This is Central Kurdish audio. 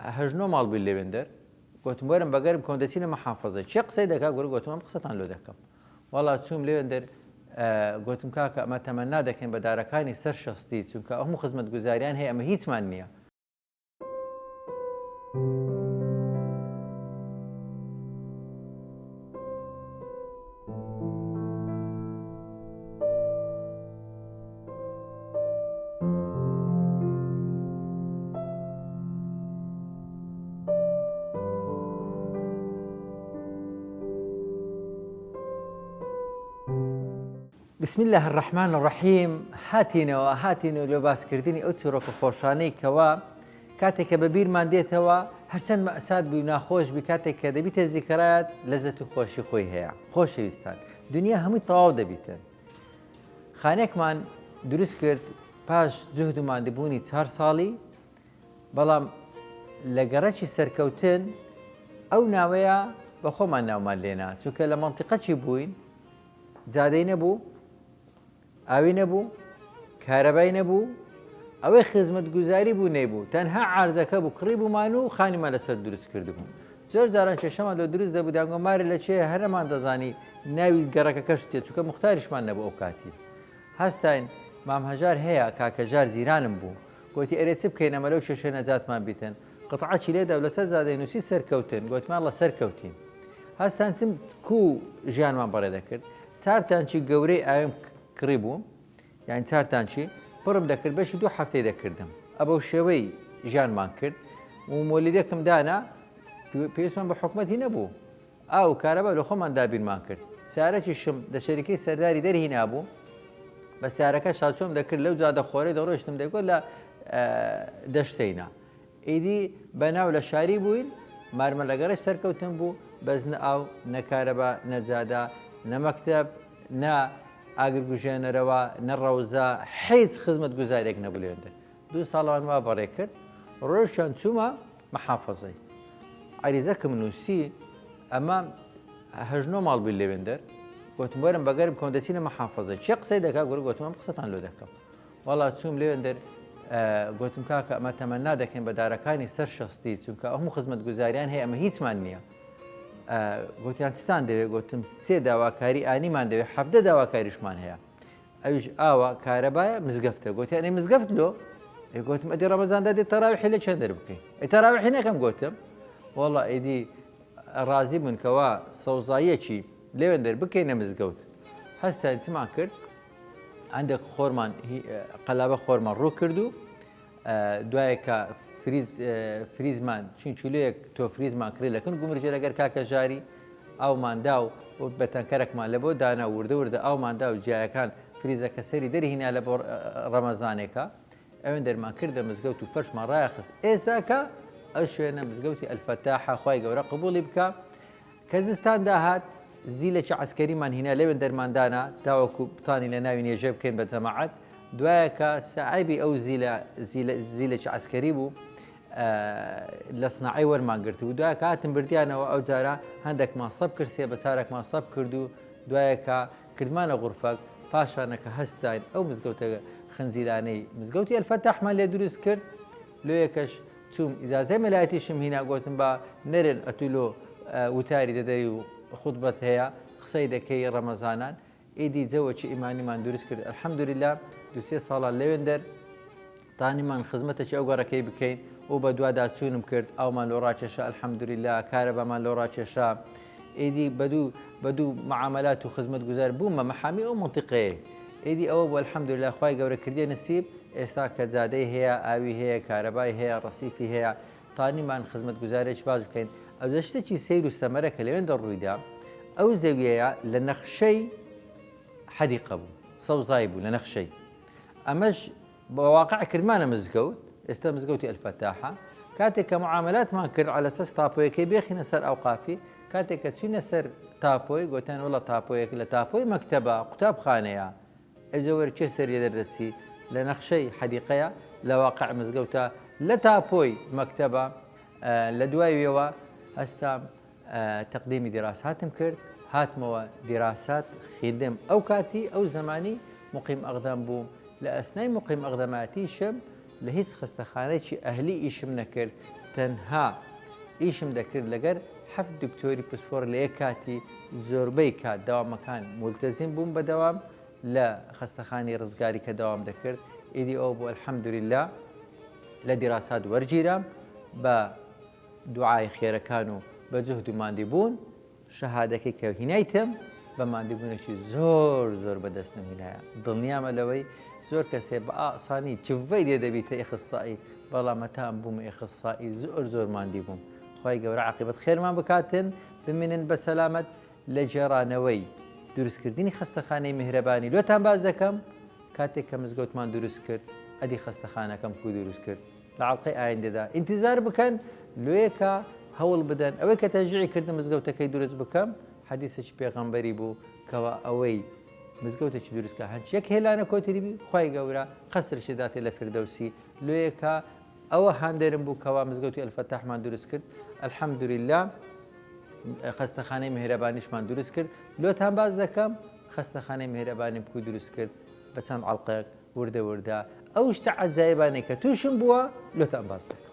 هەژنۆ ماڵ بووی لێوێندەر گوتم وەرم بەگەرم کۆم دەچینە مەحافەزە چی قسەی دەکا گوڕ گوتم ئەم قسەتان لۆ دەکەم وەڵا چووم لێوێندەر گوتم کاکە ئەمە تەمەنا دەکەین بە دارەکانی سەر شەستی چونکە هەموو خزمەتگوزاریان هەیە ئەمە هیچمان نییە. بسم الله الرحمن الرحیم هاتینەوە لێ باسکردنی ئەو چۆرۆکە خۆشانەی کەوا کاتێککە بە بیرمان دێتەوە هەرچەند مەئسات بووی ناخۆش بی کاتێک کە دەبیتە زیکرات لەزەت و خۆشی خۆی هەیە خۆشەویستان دنیا هەمووی تەواو دەبیتن. خانێکمان دروست کرد پاش جوهدمان دەبوونی 4 ساڵی بەڵام لە گەڕەکی سەرکەوتن ئەو ناوەیە بە خۆمان ناومان لێنا چونکە لە مەنتیقەچی بووین جادەی نەبوو ئاوی نەبوو کارەبای نەبوو ئەوەی خزمەتگوزاری بوو نەیبوو تەنها عارزەکە بوو کڕی بوومان و خانیمان لەسەر دروست کردبوو زۆر جاران کێشەمان لە دروست دەبوو داگۆمارە لە چێ هەرەمان دەزانی ناوی گەڕەکەکەش چێت چونکە موختاریشمان نەبوو ئەو کاتی هەستاین مام هەژار هەیە کاکەژار زیرانم بوو گوتی ئەرێ چ بکەین ئەمە لەو شێشە نەجاتمان بیتن قەتعەکی لێدا و لەسەر زادەی نووسی سەرکەوتن گوتمان لە سەرکەوتین هەستان چم کو ژیانمان بەڕێ دەکرد 4 تانچی گەورەی ئاویم کڕی بووم یان 4 تانچی پڕم دەکرد بەشی 2 هەفتەی دەکردم ئەبە شێوەی ژیانمان کرد و مۆلیدەکەم دانا پێویستمان بە حکومەتی نەبوو ئاو کارەبا لە خۆمان دابینمان کرد سارەکی شم لە شەریکەی سەرداری دەرهینا بوو بە سارەکە شاچۆم دەکرد لەو جادە خۆرەی دەڕۆشتم دەیگوت لە دەشتەینا ئیدی بەناو لە شاری بووین مارمە لەگەڕی سەرکەوتن بوو بەزنە ئاو نەکارەبا نەجادا نەمەکتەب نە ئاگرگوژێنەرەوە نەڕەوزە هیچ خزمەتگوزارێک نەبوو لێوێندەر 2 ساڵان وا بەڕێ کرد ڕۆژیان چوومە مەحافەزەی عەریزەکەم نووسی ئەمە هەژنۆ ماڵ بووی لێوێندەر گوتم وەرم بەگەرم کۆم دەچینە مەحافەزە چی قسەی دەکا گوڕ گوتم ئەم قسەتان لۆ دەکەم وەڵا چووم لێوێندەر گوتم کاکە ئەمە تەمەنا دەکەین بە دارەکانی سەر شەستی چونکە هەموو خزمەتگوزاریان هەیە ئەمە هیچمان نییە گوتیان چستان دەوێت گوتم 3 داواکاری ئانیمان دەوێت 7 داواکاریشمان هەیە ئەویش ئاوە کارەبایە مزگەفتە گوتیانی مزگەفت لۆ گوتم ئەدی ڕەمەزاندا دێت تەراویحی لە چەند دەربکەین تەراویحی نەکەم گوتم وەڵا ئیدی ڕازی بوون کەوا سەوزاییەکی لێوێندەر بکەینە مزگەوت هەستان چمان کرد هەندێک خۆرمان قەلابە خۆرمان ڕوو کرد و دوایەکە فریزمان چین چولەیەک تۆ فریزمان کڕی لەکن گومرجێ لەگەر کاکەژاری ئاوماندا و بەتەنکەرێکمان لە بۆ دانا وردە ئاوماندا و جیایەکان فریزەکە سەری دەرهینا لە بۆ ڕەمەزانێکە ئەوێن دەرمان کردە مزگەوت و فەرشمان ڕایەخست ئێستاکە ئەو شوێنە مزگەوتی ئەلفەتاحە خوای گەورە قبوڵی بکە کە زستان داهات زیلێکی عەسکەریمان هینا لەوێن دەرماندانا تاوەکو بتانی لە ناوی نێژە بکەین بە جەماعەت دوایەکە سەعیبی ئەو زیلێکی عەسکەری بوو لە سناعی وەرمانگرت و دوایە هاتم بردیانەوە ئەو جارە هەندێکمان سەب کرد سێ بەسارێکمان سەب کرد و دوایەکە کردمانە غورفەک پاشانەکە هەستاین ئەو مزگەوتە خنزیرانەی مزگەوتی ئەلفەتاحمان لێ دروست کرد لۆ یەکەش چوم ئیجازەی مەلایەتیشم هینا گوتم بە نەرێن ئەتولۆ وتاری دەدەی و خوتبەت هەیە قسەی دەکەی ڕەمەزانان ئیدی جەوەکی ئیمانیمان دروست کرد ئەلحەمدولیلا 2-3 ساڵان لەوێندەر تانیمان خزمەتێکی ئەو گەڕەکەی بکەین و بە دوادا چوونم کرد ئەومان لۆ ڕاکێشە ئەلحەمدولیلا کارەبامان لۆ ڕاکێشە ئیدی بەدوو معاملات و خزمەتگوزار بوومە مەحامی ئەو منتیقەیە ئیدی ئەوە بۆ ئەلحەمدولیلا خوای گەورە کردێ نسیب ئێستا کە جادەی هەیە ئاوی هەیە کارەبای هەیە ڕەسیفی هەیە تانیمان خزمەتگوزارێکی باش بکەین ئەو دەشتێکی سیر و سەمەرە کە لەوێندا ڕوویدا ئەو زەویەیە لە نەخشەی حەدیقە بوو سەوزای بوو لە نەخشەی ئەمەش بە واقع کردمانە مزگەوت ئێستا مزگەوتی ئەلفەتاحە کاتێک کە معاملاتمان کرد على سەس تاپۆیەکەی بێخینە سەر ئەوقافی کاتێک کە چوینە سەر تاپۆی گوتیان وڵە تاپۆیەک لە تاپۆی مەکتەبە قوتابخانەیە ئەجەوەر چێ سەریە دەردەچی لە نەخشەی حەدیقەیە لە واقع مزگەوتە لە تاپۆی مەکتەبە لە دوایەوە هەستام تەقدیمی دیراساتم کرد هاتمەوە دیراسات خیدم ئەو کاتی ئەو زمانی مقیم ئەقدام بووم لە ئەسنای مقیم ئەقدەماتیشم لە هیچ خستەخانەیەکی ئەهلی ئیشم نەکرد تەنها ئیشم دەکرد لەگەر 7 دکتۆری پسپۆر لە یەک کاتی زۆربەی کات داوامەکان مولتەزیم بووم بەدەوام لە خەستەخانی ڕزگاری کە داوام دەکرد ئیدی ئەو بۆ الحەمدولیلا لە دیراسات وەرگیرام بە دوعای خێرەکان و بە جوهد و ماندی بوون شەهادەکەی کە هینایتم بە مادیبوونێکی زۆر بەدەستم هینایە دڵنیامە لەوەی زۆر کەسێ بە ئاسانی چڤی لێ دەبیتە ئێخسایی بەڵام هەتام بووم ئێخسایی زۆر ماندی بووم خی گەورە عاقبەت خێرمان بکاتن بمێنن بە سەلامەت لە جێڕانەوەی دروستکردنی خەستەخانەی میهرەبانی لۆتان باز دەکەم کاتێک کە مزگەوتمان دروست کرد ئەدی خەستەخانەکەم کو دروست کرد لە عڵقەی ئایندەدا ئینتیزار بکەن لێکە هەوڵ بدەن ئەوەی کە تەژیعی کردن مزگەوتەکەی دروست بکەم حەدیثێکی پێغەمبەری بوو کەوا ئەوەی مزگەوتێکی دروستکە هەنچ یەک هێلانە کۆتریبی خی گەورە قەسرشی داتێ لە فردەوسی لێکە ئەوە هەندێرم بوو کەوا مزگەوتی ئەلفەتاحمان دروست کرد الحەمدولیلا خەستەخانەی میهرەبانیشمان دروست کرد لۆتان باز دەکەم خەستەخانەی میهرەبانی بکو دروست کرد بە چەند عەڵقەیەک وردە ئەو شتە عەجایبانەی کە تووشم بووە لۆتان باز دەکەم.